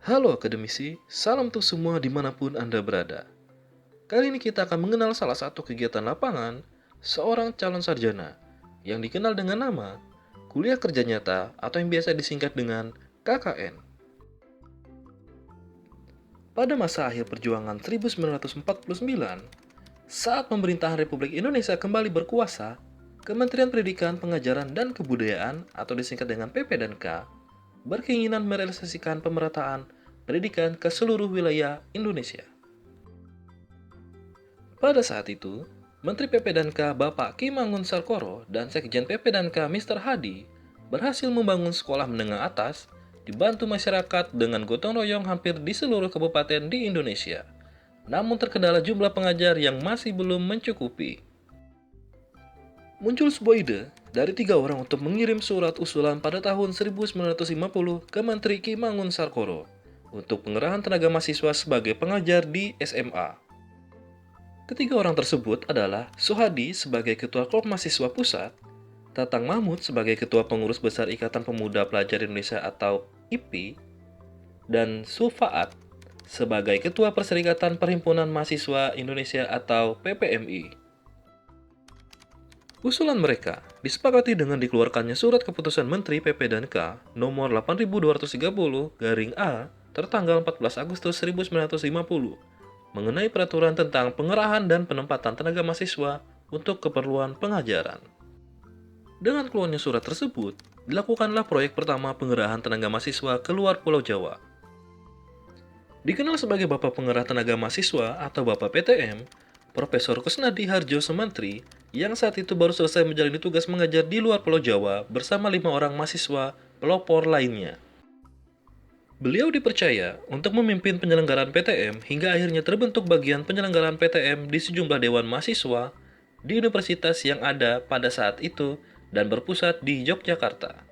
Halo akademisi, salam untuk semua dimanapun Anda berada. Kali ini kita akan mengenal salah satu kegiatan lapangan seorang calon sarjana yang dikenal dengan nama Kuliah Kerja Nyata atau yang biasa disingkat dengan KKN. Pada masa akhir perjuangan 1949, saat pemerintahan Republik Indonesia kembali berkuasa, Kementerian Pendidikan, Pengajaran, dan Kebudayaan atau disingkat dengan PP dan K berkeinginan merealisasikan pemerataan pendidikan ke seluruh wilayah Indonesia. Pada saat itu, Menteri PP dan K Bapak Ki Mangun Sarkoro dan Sekjen PP dan K Mr. Hadi berhasil membangun sekolah menengah atas dibantu masyarakat dengan gotong royong hampir di seluruh kabupaten di Indonesia. Namun terkendala jumlah pengajar yang masih belum mencukupi. Muncul sebuah ide dari 3 orang untuk mengirim surat usulan pada tahun 1950 ke Menteri Ki Mangun Sarkoro untuk pengerahan tenaga mahasiswa sebagai pengajar di SMA. Ketiga orang tersebut adalah Sohadi sebagai Ketua Klub Mahasiswa Pusat, Tatang Mahmud sebagai Ketua Pengurus Besar Ikatan Pemuda Pelajar Indonesia atau IPI, dan Sufaat sebagai Ketua Perserikatan Perhimpunan Mahasiswa Indonesia atau PPMI. Usulan mereka disepakati dengan dikeluarkannya Surat Keputusan Menteri PP dan K nomor 8230-A tertanggal 14 Agustus 1950 mengenai peraturan tentang pengerahan dan penempatan tenaga mahasiswa untuk keperluan pengajaran. Dengan keluarnya surat tersebut, dilakukanlah proyek pertama pengerahan tenaga mahasiswa keluar Pulau Jawa. Dikenal sebagai Bapak Pengerah Tenaga Mahasiswa atau Bapak PTM, Profesor Kusnadi Harjo Sumantri yang saat itu baru selesai menjalani tugas mengajar di luar Pulau Jawa bersama 5 orang mahasiswa pelopor lainnya. Beliau dipercaya untuk memimpin penyelenggaraan PTM hingga akhirnya terbentuk bagian penyelenggaraan PTM di sejumlah dewan mahasiswa di universitas yang ada pada saat itu dan berpusat di Yogyakarta.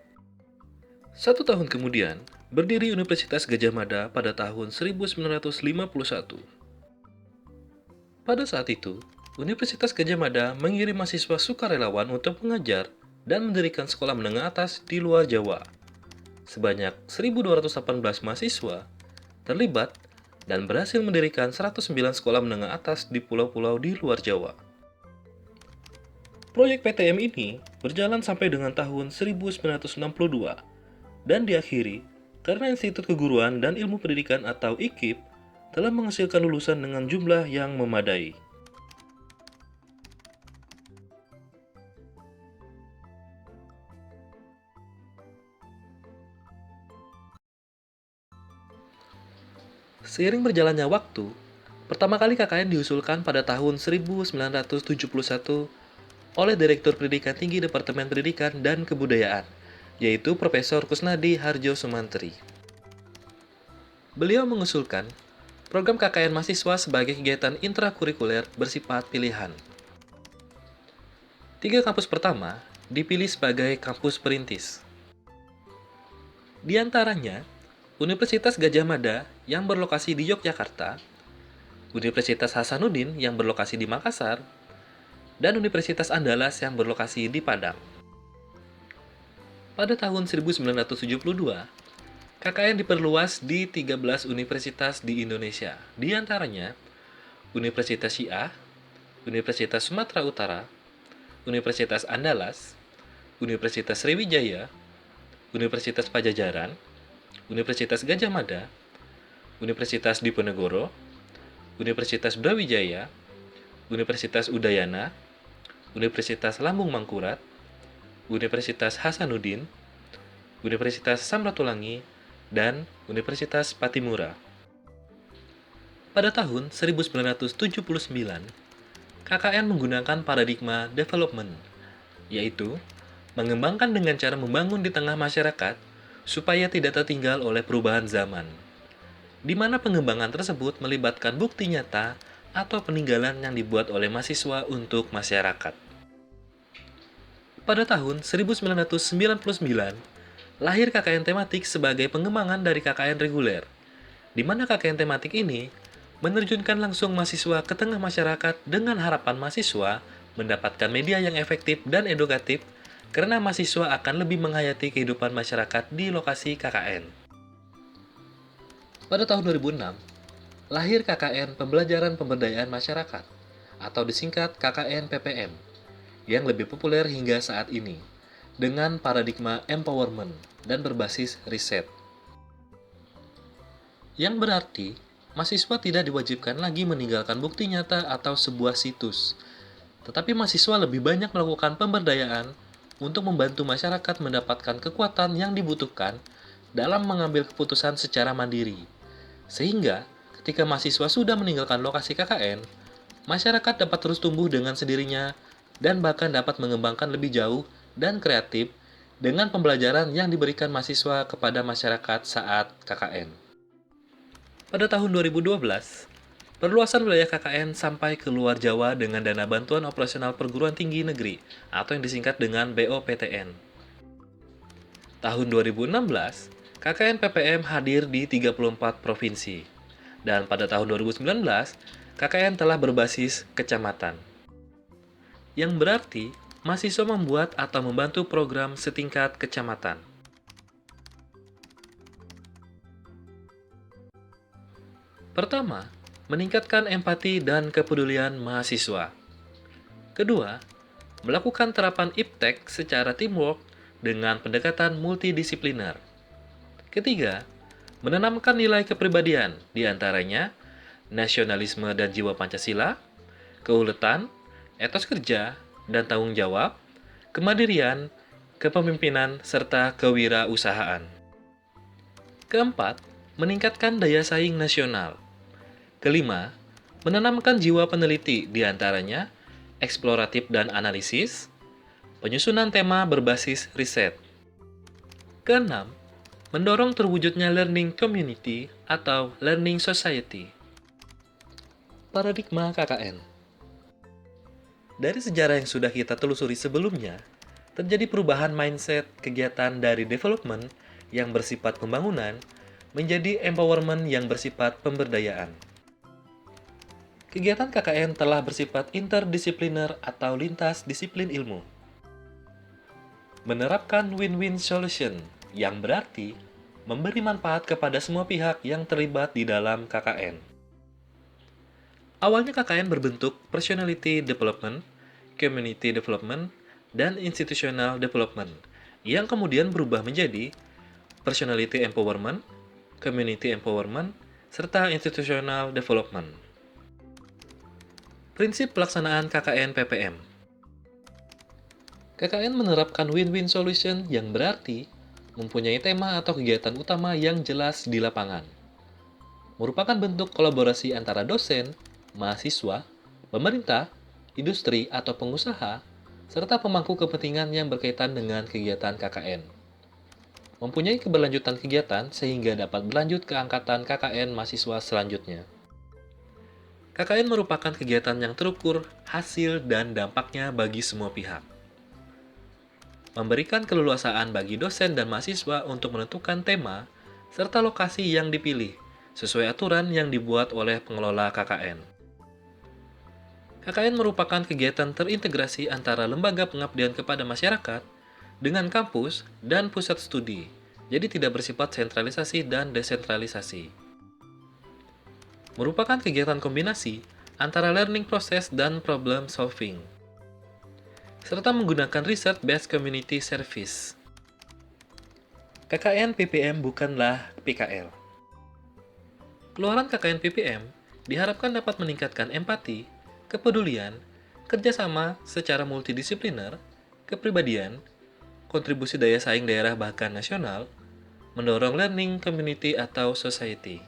1 tahun kemudian, berdiri Universitas Gadjah Mada pada tahun 1951. Pada saat itu, Universitas Gadjah Mada mengirim mahasiswa sukarelawan untuk mengajar dan mendirikan sekolah menengah atas di luar Jawa. Sebanyak 1.218 mahasiswa terlibat dan berhasil mendirikan 109 sekolah menengah atas di pulau-pulau di luar Jawa. Proyek PTM ini berjalan sampai dengan tahun 1962 dan diakhiri karena Institut Keguruan dan Ilmu Pendidikan atau IKIP telah menghasilkan lulusan dengan jumlah yang memadai. Seiring berjalannya waktu, pertama kali KKN diusulkan pada tahun 1971 oleh Direktur Pendidikan Tinggi Departemen Pendidikan dan Kebudayaan, yaitu Profesor Kusnadi Harjo Sumantri. Beliau mengusulkan program KKN mahasiswa sebagai kegiatan intrakurikuler bersifat pilihan. 3 kampus pertama dipilih sebagai kampus perintis. Di antaranya, Universitas Gadjah Mada yang berlokasi di Yogyakarta, Universitas Hasanuddin yang berlokasi di Makassar, dan Universitas Andalas yang berlokasi di Padang. Pada tahun 1972, KKN diperluas di 13 universitas di Indonesia, di antaranya Universitas Syiah, Universitas Sumatera Utara, Universitas Andalas, Universitas Sriwijaya, Universitas Pajajaran, Universitas Gadjah Mada, Universitas Diponegoro, Universitas Brawijaya, Universitas Udayana, Universitas Lambung Mangkurat, Universitas Hasanuddin, Universitas Samratulangi, dan Universitas Patimura. Pada tahun 1979, KKN menggunakan paradigma development, yaitu mengembangkan dengan cara membangun di tengah masyarakat supaya tidak tertinggal oleh perubahan zaman, di mana pengembangan tersebut melibatkan bukti nyata atau peninggalan yang dibuat oleh mahasiswa untuk masyarakat. Pada tahun 1999, lahir KKN tematik sebagai pengembangan dari KKN reguler, di mana KKN tematik ini menerjunkan langsung mahasiswa ke tengah masyarakat dengan harapan mahasiswa mendapatkan media yang efektif dan edukatif karena mahasiswa akan lebih menghayati kehidupan masyarakat di lokasi KKN. Pada tahun 2006, lahir KKN Pembelajaran Pemberdayaan Masyarakat atau disingkat KKN PPM yang lebih populer hingga saat ini dengan paradigma empowerment dan berbasis riset. Yang berarti, mahasiswa tidak diwajibkan lagi meninggalkan bukti nyata atau sebuah situs, tetapi mahasiswa lebih banyak melakukan pemberdayaan untuk membantu masyarakat mendapatkan kekuatan yang dibutuhkan dalam mengambil keputusan secara mandiri. Sehingga, ketika mahasiswa sudah meninggalkan lokasi KKN, masyarakat dapat terus tumbuh dengan sendirinya dan bahkan dapat mengembangkan lebih jauh dan kreatif dengan pembelajaran yang diberikan mahasiswa kepada masyarakat saat KKN. Pada tahun 2012, perluasan wilayah KKN sampai ke luar Jawa dengan dana bantuan operasional perguruan tinggi negeri atau yang disingkat dengan BOPTN. Tahun 2016, KKN PPM hadir di 34 provinsi. Dan pada tahun 2019, KKN telah berbasis kecamatan. Yang berarti, mahasiswa membuat atau membantu program setingkat kecamatan. Pertama, meningkatkan empati dan kepedulian mahasiswa. Kedua, melakukan terapan iptek secara teamwork dengan pendekatan multidisipliner. Ketiga, menanamkan nilai kepribadian, diantaranya nasionalisme dan jiwa Pancasila, keuletan, etos kerja dan tanggung jawab, kemandirian, kepemimpinan, serta kewirausahaan. Keempat, meningkatkan daya saing nasional. Kelima, menanamkan jiwa peneliti, diantaranya eksploratif dan analisis, penyusunan tema berbasis riset. Keenam, mendorong terwujudnya learning community atau learning society. Paradigma KKN. Dari sejarah yang sudah kita telusuri sebelumnya, terjadi perubahan mindset kegiatan dari development yang bersifat pembangunan menjadi empowerment yang bersifat pemberdayaan. Kegiatan KKN telah bersifat interdisipliner atau lintas disiplin ilmu. Menerapkan win-win solution, yang berarti memberi manfaat kepada semua pihak yang terlibat di dalam KKN. Awalnya KKN berbentuk personality development, community development, dan institutional development, yang kemudian berubah menjadi personality empowerment, community empowerment, serta institutional development. Prinsip pelaksanaan KKN PPM. KKN menerapkan win-win solution yang berarti mempunyai tema atau kegiatan utama yang jelas di lapangan. Merupakan bentuk kolaborasi antara dosen, mahasiswa, pemerintah, industri atau pengusaha, serta pemangku kepentingan yang berkaitan dengan kegiatan KKN. Mempunyai keberlanjutan kegiatan sehingga dapat berlanjut ke angkatan KKN mahasiswa selanjutnya. KKN merupakan kegiatan yang terukur, hasil, dan dampaknya bagi semua pihak. Memberikan keleluasaan bagi dosen dan mahasiswa untuk menentukan tema serta lokasi yang dipilih sesuai aturan yang dibuat oleh pengelola KKN. KKN merupakan kegiatan terintegrasi antara lembaga pengabdian kepada masyarakat dengan kampus dan pusat studi, jadi tidak bersifat sentralisasi dan desentralisasi. Merupakan kegiatan kombinasi antara learning process dan problem solving, serta menggunakan research-based community service. KKN PPM bukanlah PKL. Keluaran KKN PPM diharapkan dapat meningkatkan empati, kepedulian, kerjasama secara multidisipliner, kepribadian, kontribusi daya saing daerah bahkan nasional, mendorong learning community atau society.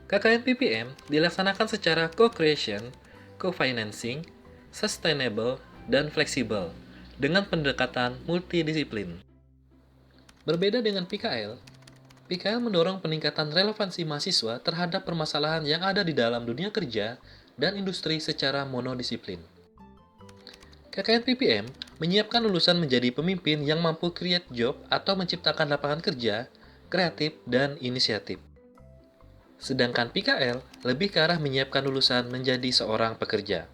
KKN PPM dilaksanakan secara co-creation, co-financing, sustainable, dan fleksibel dengan pendekatan multidisiplin. Berbeda dengan PKL, PKL mendorong peningkatan relevansi mahasiswa terhadap permasalahan yang ada di dalam dunia kerja dan industri secara monodisiplin. KKN PPM menyiapkan lulusan menjadi pemimpin yang mampu create job atau menciptakan lapangan kerja, kreatif, dan inisiatif. Sedangkan PKL lebih ke arah menyiapkan lulusan menjadi seorang pekerja.